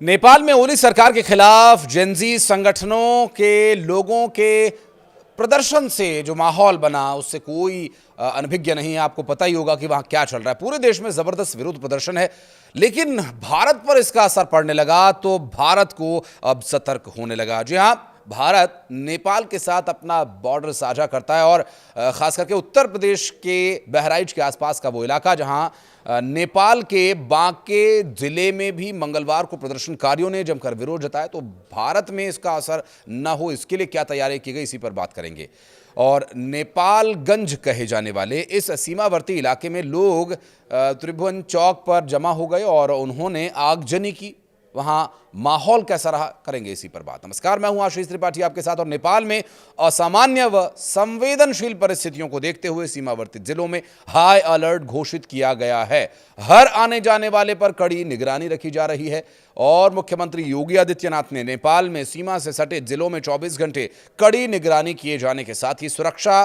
नेपाल में ओली सरकार के खिलाफ जेनजी संगठनों के लोगों के प्रदर्शन से जो माहौल बना उससे कोई अनभिज्ञ नहीं है। आपको पता ही होगा कि वहां क्या चल रहा है। पूरे देश में जबरदस्त विरोध प्रदर्शन है, लेकिन भारत पर इसका असर पड़ने लगा तो भारत को अब सतर्क होने लगा। जी हां, भारत नेपाल के साथ अपना बॉर्डर साझा करता है और खास करके उत्तर प्रदेश के बहराइच के आसपास का वो इलाका जहां नेपाल के बांके जिले में भी मंगलवार को प्रदर्शनकारियों ने जमकर विरोध जताया। तो भारत में इसका असर न हो इसके लिए क्या तैयारी की गई, इसी पर बात करेंगे। और नेपालगंज कहे जाने वाले इस सीमावर्ती इलाके में लोग त्रिभुवन चौक पर जमा हो गए और उन्होंने आगजनी की। वहां माहौल कैसा रहा, करेंगे इसी पर बात। नमस्कार, मैं हूं आशीष त्रिपाठी आपके साथ। और नेपाल में असामान्य व संवेदनशील परिस्थितियों को देखते हुए सीमावर्ती जिलों में हाई अलर्ट घोषित किया गया है। हर आने जाने वाले पर कड़ी निगरानी रखी जा रही है और मुख्यमंत्री योगी आदित्यनाथ ने नेपाल में सीमा से सटे जिलों में 24 घंटे कड़ी निगरानी किए जाने के साथ ही सुरक्षा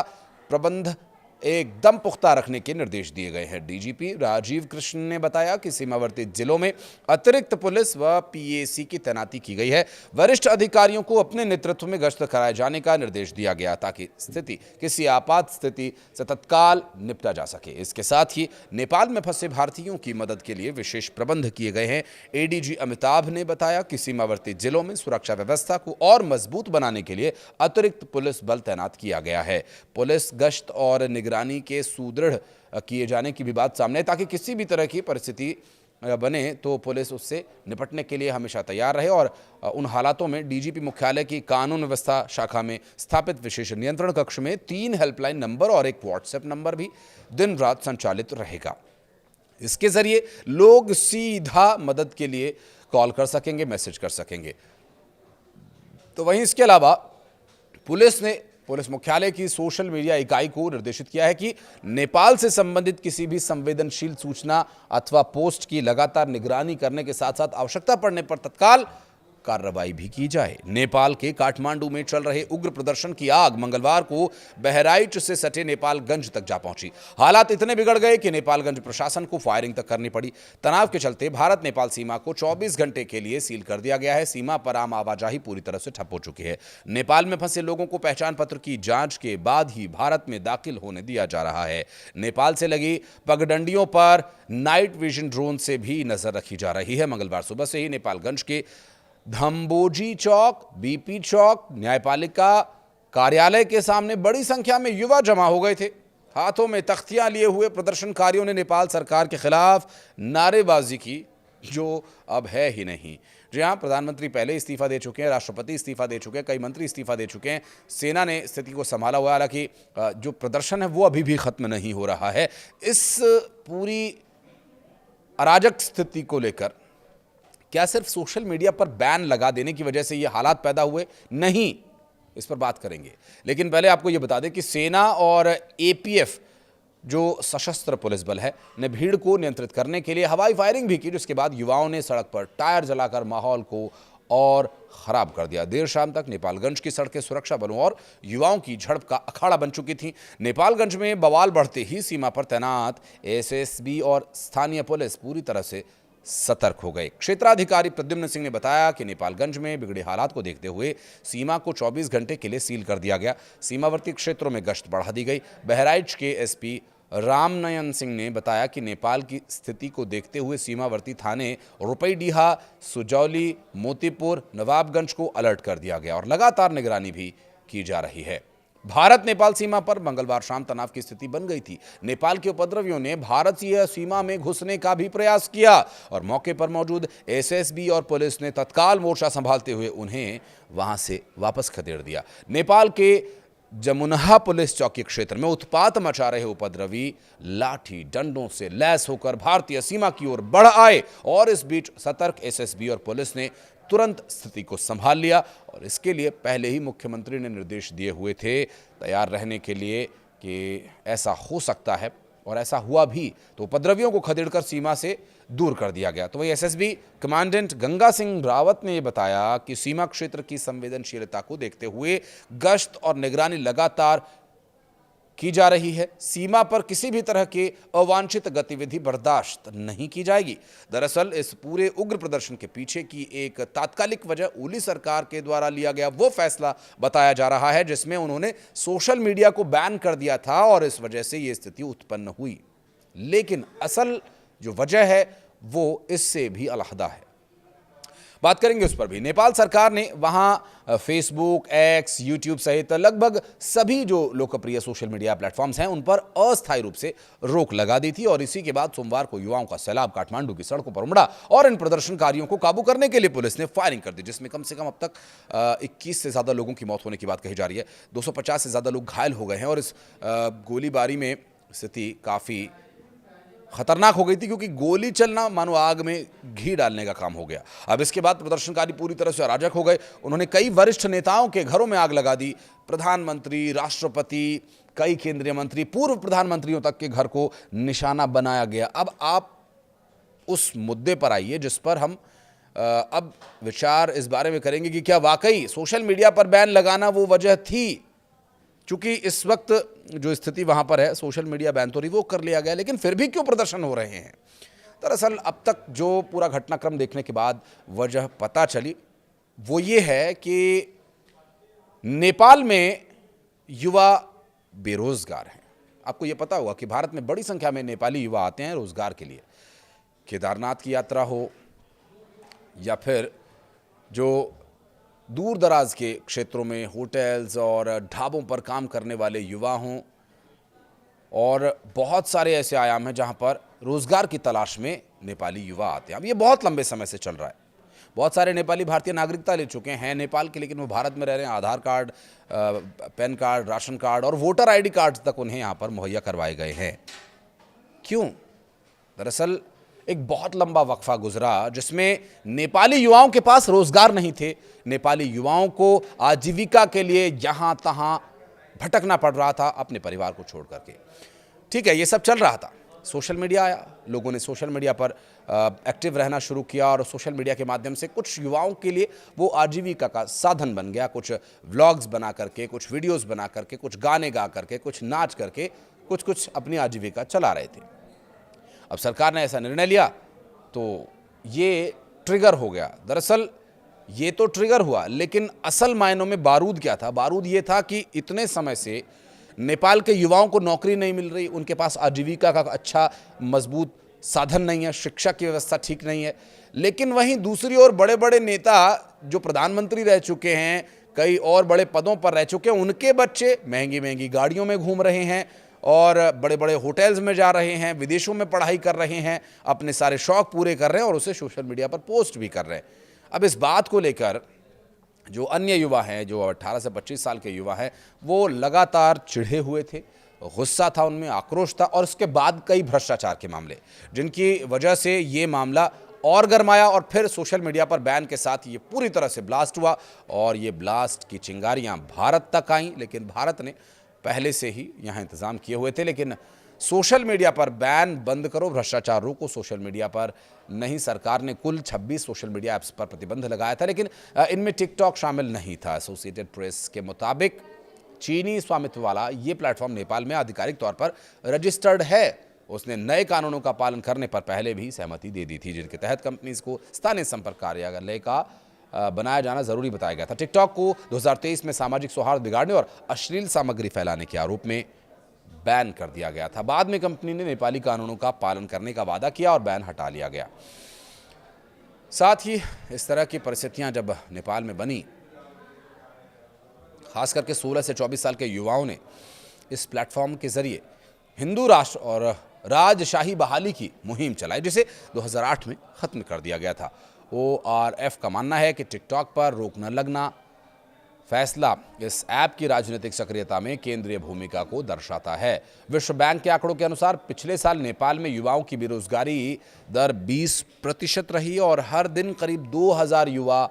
प्रबंध एकदम पुख्ता रखने के निर्देश दिए गए हैं। डीजीपी राजीव कृष्ण ने बताया कि सीमावर्ती जिलों में अतिरिक्त पुलिस व पीएसी की तैनाती की गई है। वरिष्ठ अधिकारियों को अपने नेतृत्व में गश्त कराए जाने का निर्देश दिया गया ताकि स्थिति किसी आपात स्थिति से तत्काल निपटा जा सके। इसके साथ ही नेपाल में फंसे भारतीयों की मदद के लिए विशेष प्रबंध किए गए हैं। एडीजी अमिताभ ने बताया कि सीमावर्ती जिलों में सुरक्षा व्यवस्था को और मजबूत बनाने के लिए अतिरिक्त पुलिस बल तैनात किया गया है। पुलिस गश्त और निगरानी के सुदृढ़ किए जाने की भी बात सामने है ताकि किसी भी तरह की परिस्थिति बने तो पुलिस उससे निपटने के लिए हमेशा तैयार रहे। और उन हालातों में डीजीपी मुख्यालय की कानून व्यवस्था शाखा में स्थापित विशेष नियंत्रण कक्ष में 3 हेल्पलाइन नंबर और एक व्हाट्सएप नंबर भी दिन रात संचालित रहेगा। इसके जरिए लोग सीधा मदद के लिए कॉल कर सकेंगे, मैसेज कर सकेंगे। तो वहीं इसके अलावा पुलिस ने पुलिस मुख्यालय की सोशल मीडिया इकाई को निर्देशित किया है कि नेपाल से संबंधित किसी भी संवेदनशील सूचना अथवा पोस्ट की लगातार निगरानी करने के साथ साथ आवश्यकता पड़ने पर तत्काल कार्रवाई भी की जाए। नेपाल के काठमांडू में चल रहे उग्र प्रदर्शन की आग मंगलवार को बहराइच से सटे नेपालगंज तक जा पहुंची। हालात इतने बिगड़ गए कि नेपालगंज प्रशासन को फायरिंग तक करनी पड़ी। तनाव के चलते भारत नेपाल सीमा को 24 घंटे के लिए सील कर दिया गया है। सीमा पर आम आवाजाही पूरी तरह से ठप हो चुकी है। नेपाल में फंसे लोगों को पहचान पत्र की जांच के बाद ही भारत में दाखिल होने दिया जा रहा है। नेपाल से लगी पगडंडियों पर नाइट विजन ड्रोन से भी नजर रखी जा रही है। मंगलवार सुबह से ही नेपालगंज के धम्बोजी चौक, बीपी चौक, न्यायपालिका कार्यालय के सामने बड़ी संख्या में युवा जमा हो गए थे। हाथों में तख्तियां लिए हुए प्रदर्शनकारियों ने नेपाल सरकार के खिलाफ नारेबाजी की, जो अब है ही नहीं। जी हां, प्रधानमंत्री पहले इस्तीफा दे चुके हैं, राष्ट्रपति इस्तीफा दे चुके हैं, कई मंत्री इस्तीफा दे चुके हैं। सेना ने स्थिति को संभाला हुआ है। हालांकि जो प्रदर्शन है वो अभी भी खत्म नहीं हो रहा है। इस पूरी अराजक स्थिति को लेकर क्या सिर्फ सोशल मीडिया पर बैन लगा देने की वजह से ये हालात पैदा हुए? नहीं, इस पर बात करेंगे। लेकिन पहले आपको ये बता दें कि सेना और एपीएफ जो सशस्त्र पुलिस बल है ने भीड़ को नियंत्रित करने के लिए हवाई फायरिंग भी की, जिसके बाद युवाओं ने सड़क पर टायर जलाकर माहौल को और खराब कर दिया। देर शाम तक नेपालगंज की सड़कें सुरक्षा बलों और युवाओं की झड़प का अखाड़ा बन चुकी थी। नेपालगंज में बवाल बढ़ते ही सीमा पर तैनात एसएसबी और स्थानीय पुलिस पूरी तरह से सतर्क हो गए। क्षेत्राधिकारी प्रद्युम्न सिंह ने बताया कि नेपालगंज में बिगड़े हालात को देखते हुए सीमा को 24 घंटे के लिए सील कर दिया गया। सीमावर्ती क्षेत्रों में गश्त बढ़ा दी गई। बहराइच के एसपी रामनयन सिंह ने बताया कि नेपाल की स्थिति को देखते हुए सीमावर्ती थाने रुपईडीहा, सुजौली, मोतीपुर, नवाबगंज को अलर्ट कर दिया गया और लगातार निगरानी भी की जा रही है। भारत नेपाल सीमा पर मंगलवार शाम तनाव की स्थिति बन गई थी। नेपाल के उपद्रवियों ने भारतीय सीमा में घुसने का भी प्रयास किया और मौके पर मौजूद एसएसबी और पुलिस ने तत्काल मोर्चा संभालते हुए उन्हें वहां से वापस खदेड़ दिया। नेपाल के जमुनहा पुलिस चौकी क्षेत्र में उत्पात मचा रहे उपद्रवी लाठी डंडों से लैस होकर भारतीय सीमा की ओर बढ़ आए और इस बीच सतर्क एसएसबी और पुलिस ने तुरंत स्थिति को संभाल लिया। और इसके लिए पहले ही मुख्यमंत्री ने निर्देश दिए हुए थे तैयार रहने के लिए कि ऐसा हो सकता है, और ऐसा हुआ भी। तो उपद्रवियों को खदेड़कर सीमा से दूर कर दिया गया। तो वही एसएसबी कमांडेंट गंगा सिंह रावत ने बताया कि सीमा क्षेत्र की संवेदनशीलता को देखते हुए गश्त और निगरानी लगातार की जा रही है। सीमा पर किसी भी तरह की अवांछित गतिविधि बर्दाश्त नहीं की जाएगी। दरअसल इस पूरे उग्र प्रदर्शन के पीछे की एक तात्कालिक वजह ओली सरकार के द्वारा लिया गया वो फैसला बताया जा रहा है जिसमें उन्होंने सोशल मीडिया को बैन कर दिया था और इस वजह से ये स्थिति उत्पन्न हुई। लेकिन असल जो वजह है वो इससे भी अलहदा है, बात करेंगे उस पर भी। नेपाल सरकार ने वहां फेसबुक, एक्स, यूट्यूब सहित लगभग सभी जो लोकप्रिय सोशल मीडिया प्लेटफॉर्म्स हैं उन पर अस्थायी रूप से रोक लगा दी थी और इसी के बाद सोमवार को युवाओं का सैलाब काठमांडू की सड़कों पर उमड़ा और इन प्रदर्शनकारियों को काबू करने के लिए पुलिस ने फायरिंग कर दी, जिसमें कम से कम अब तक 21 से ज्यादा लोगों की मौत होने की बात कही जा रही है। 250 से ज्यादा लोग घायल हो गए हैं और इस गोलीबारी में स्थिति काफी खतरनाक हो गई थी क्योंकि गोली चलना मानो आग में घी डालने का काम हो गया। अब इसके बाद प्रदर्शनकारी पूरी तरह से अराजक हो गए। उन्होंने कई वरिष्ठ नेताओं के घरों में आग लगा दी। प्रधानमंत्री, राष्ट्रपति, कई केंद्रीय मंत्री, पूर्व प्रधानमंत्रियों तक के घर को निशाना बनाया गया। अब आप उस मुद्दे पर आइए जिस पर हम अब विचार इस बारे में करेंगे कि क्या वाकई सोशल मीडिया पर बैन लगाना वो वजह थी। चूंकि इस वक्त जो स्थिति वहां पर है, सोशल मीडिया बैन तो रिवोक कर लिया गया, लेकिन फिर भी क्यों प्रदर्शन हो रहे हैं। दरअसल अब तक जो पूरा घटनाक्रम देखने के बाद वजह पता चली वो ये है कि नेपाल में युवा बेरोजगार हैं। आपको ये पता होगा कि भारत में बड़ी संख्या में नेपाली युवा आते हैं रोजगार के लिए। केदारनाथ की यात्रा हो या फिर जो दूर दराज के क्षेत्रों में होटल्स और ढाबों पर काम करने वाले युवा हों, और बहुत सारे ऐसे आयाम हैं जहां पर रोजगार की तलाश में नेपाली युवा आते हैं। अब ये बहुत लंबे समय से चल रहा है। बहुत सारे नेपाली भारतीय नागरिकता ले चुके हैं नेपाल की, लेकिन वो भारत में रह रहे हैं। Aadhaar card, PAN card, ration card और वोटर आईडी कार्ड तक उन्हें यहाँ पर मुहैया करवाए गए हैं। क्यों? दरअसल एक बहुत लंबा वक्फा गुजरा जिसमें नेपाली युवाओं के पास रोजगार नहीं थे। नेपाली युवाओं को आजीविका के लिए यहां तहां भटकना पड़ रहा था अपने परिवार को छोड़ करके। ठीक है, ये सब चल रहा था। सोशल मीडिया आया, लोगों ने सोशल मीडिया पर एक्टिव रहना शुरू किया और सोशल मीडिया के माध्यम से कुछ युवाओं के लिए वो आजीविका का साधन बन गया। कुछ व्लॉग्स बना करके, कुछ वीडियोस बना करके, कुछ गाने गा करके, कुछ नाच करके कुछ अपनी आजीविका चला रहे थे। अब सरकार ने ऐसा निर्णय लिया तो ये ट्रिगर हो गया। दरअसल ये तो ट्रिगर हुआ, लेकिन असल मायनों में बारूद क्या था? बारूद ये था कि इतने समय से नेपाल के युवाओं को नौकरी नहीं मिल रही, उनके पास आजीविका का अच्छा मजबूत साधन नहीं है, शिक्षा की व्यवस्था ठीक नहीं है। लेकिन वहीं दूसरी ओर बड़े बड़े नेता जो प्रधानमंत्री रह चुके हैं, कई और बड़े पदों पर रह चुके हैं, उनके बच्चे महंगी महंगी गाड़ियों में घूम रहे हैं और बड़े बड़े होटल्स में जा रहे हैं, विदेशों में पढ़ाई कर रहे हैं, अपने सारे शौक पूरे कर रहे हैं और उसे सोशल मीडिया पर पोस्ट भी कर रहे हैं। अब इस बात को लेकर जो अन्य युवा हैं, जो 18 से 25 साल के युवा हैं, वो लगातार चिढ़े हुए थे। गुस्सा था उनमें, आक्रोश था और उसके बाद कई भ्रष्टाचार के मामले जिनकी वजह से ये मामला और गरमाया और फिर सोशल मीडिया पर बैन के साथ ये पूरी तरह से ब्लास्ट हुआ और ये ब्लास्ट की चिंगारियां भारत तक आईं। लेकिन भारत ने पहले से ही यहाँ इंतजाम किए हुए थे। लेकिन सोशल मीडिया पर बैन बंद करो, भ्रष्टाचार रोको सोशल मीडिया पर नहीं। सरकार ने कुल 26 सोशल मीडिया ऐप्स पर प्रतिबंध लगाया था, लेकिन इनमें टिकटॉक शामिल नहीं था। एसोसिएटेड प्रेस के मुताबिक चीनी स्वामित्व वाला ये प्लेटफॉर्म नेपाल में आधिकारिक तौर पर रजिस्टर्ड है। उसने नए कानूनों का पालन करने पर पहले भी सहमति दे दी थी, जिनके तहत कंपनीज को स्थानीय संपर्क कार्यालय का बनाया जाना जरूरी बताया गया था। टिकटॉक को 2023 में सामाजिक सौहार्द बिगाड़ने और अश्लील सामग्री फैलाने के आरोप में बैन कर दिया गया था। बाद में कंपनी ने नेपाली कानूनों का पालन करने का वादा किया और बैन हटा लिया गया। साथ ही इस तरह की परिस्थितियां जब नेपाल में बनी, खास करके 16 से 24 साल के युवाओं ने इस प्लेटफॉर्म के जरिए हिंदू राष्ट्र और राजशाही बहाली की मुहिम चलाई, जिसे 2008 में खत्म कर दिया गया था। ORF का मानना है कि टिकटॉक पर रोक न लगना फैसला इस ऐप की राजनीतिक सक्रियता में केंद्रीय भूमिका को दर्शाता है। विश्व बैंक के आंकड़ों के अनुसार पिछले साल नेपाल में युवाओं की बेरोजगारी दर 20% रही और हर दिन करीब 2000 युवा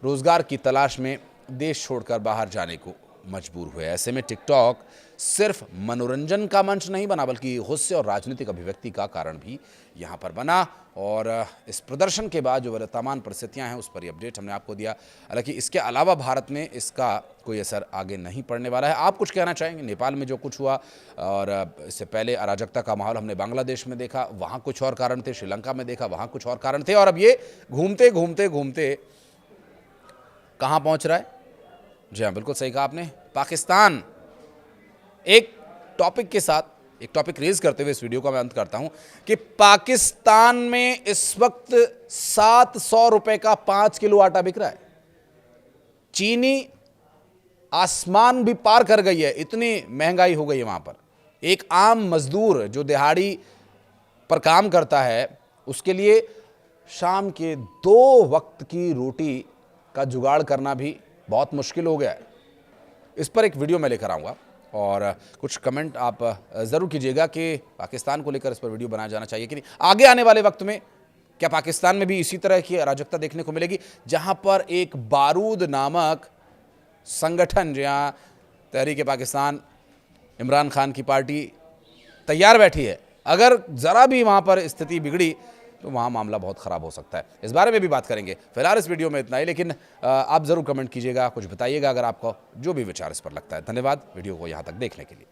रोजगार की तलाश में देश छोड़कर बाहर जाने को मजबूर हुए। ऐसे में टिकटॉक सिर्फ मनोरंजन का मंच नहीं बना, बल्कि गुस्से और राजनीतिक अभिव्यक्ति का कारण भी यहाँ पर बना। और इस प्रदर्शन के बाद जो वर्तमान परिस्थितियाँ हैं उस पर ये अपडेट हमने आपको दिया। हालांकि इसके अलावा भारत में इसका कोई असर आगे नहीं पड़ने वाला है। आप कुछ कहना चाहेंगे? नेपाल में जो कुछ हुआ, और इससे पहले अराजकता का माहौल हमने बांग्लादेश में देखा, वहाँ कुछ और कारण थे, श्रीलंका में देखा, वहाँ कुछ और कारण थे, और अब ये घूमते घूमते घूमते कहाँ पहुँच रहा है? जी हाँ, बिल्कुल सही कहा आपने, पाकिस्तान। एक टॉपिक के साथ एक टॉपिक रेज करते हुए इस वीडियो का मैं अंत करता हूं कि पाकिस्तान में इस वक्त 700 रुपए का 5 किलो आटा बिक रहा है। चीनी आसमान भी पार कर गई है, इतनी महंगाई हो गई है वहां पर। एक आम मजदूर जो दिहाड़ी पर काम करता है, उसके लिए शाम के 2 वक्त की रोटी का जुगाड़ करना भी बहुत मुश्किल हो गया है। इस पर एक वीडियो मैं लेकर आऊँगा, और कुछ कमेंट आप ज़रूर कीजिएगा कि पाकिस्तान को लेकर इस पर वीडियो बनाया जाना चाहिए कि नहीं। आगे आने वाले वक्त में क्या पाकिस्तान में भी इसी तरह की अराजकता देखने को मिलेगी, जहां पर एक बारूद नामक संगठन, जहां तहरीक-ए-पाकिस्तान, इमरान खान की पार्टी तैयार बैठी है, अगर ज़रा भी वहाँ पर स्थिति बिगड़ी तो वहाँ मामला बहुत ख़राब हो सकता है। इस बारे में भी बात करेंगे। फिलहाल इस वीडियो में इतना ही, लेकिन आप ज़रूर कमेंट कीजिएगा, कुछ बताइएगा अगर आपको जो भी विचार इस पर लगता है। धन्यवाद वीडियो को यहाँ तक देखने के लिए।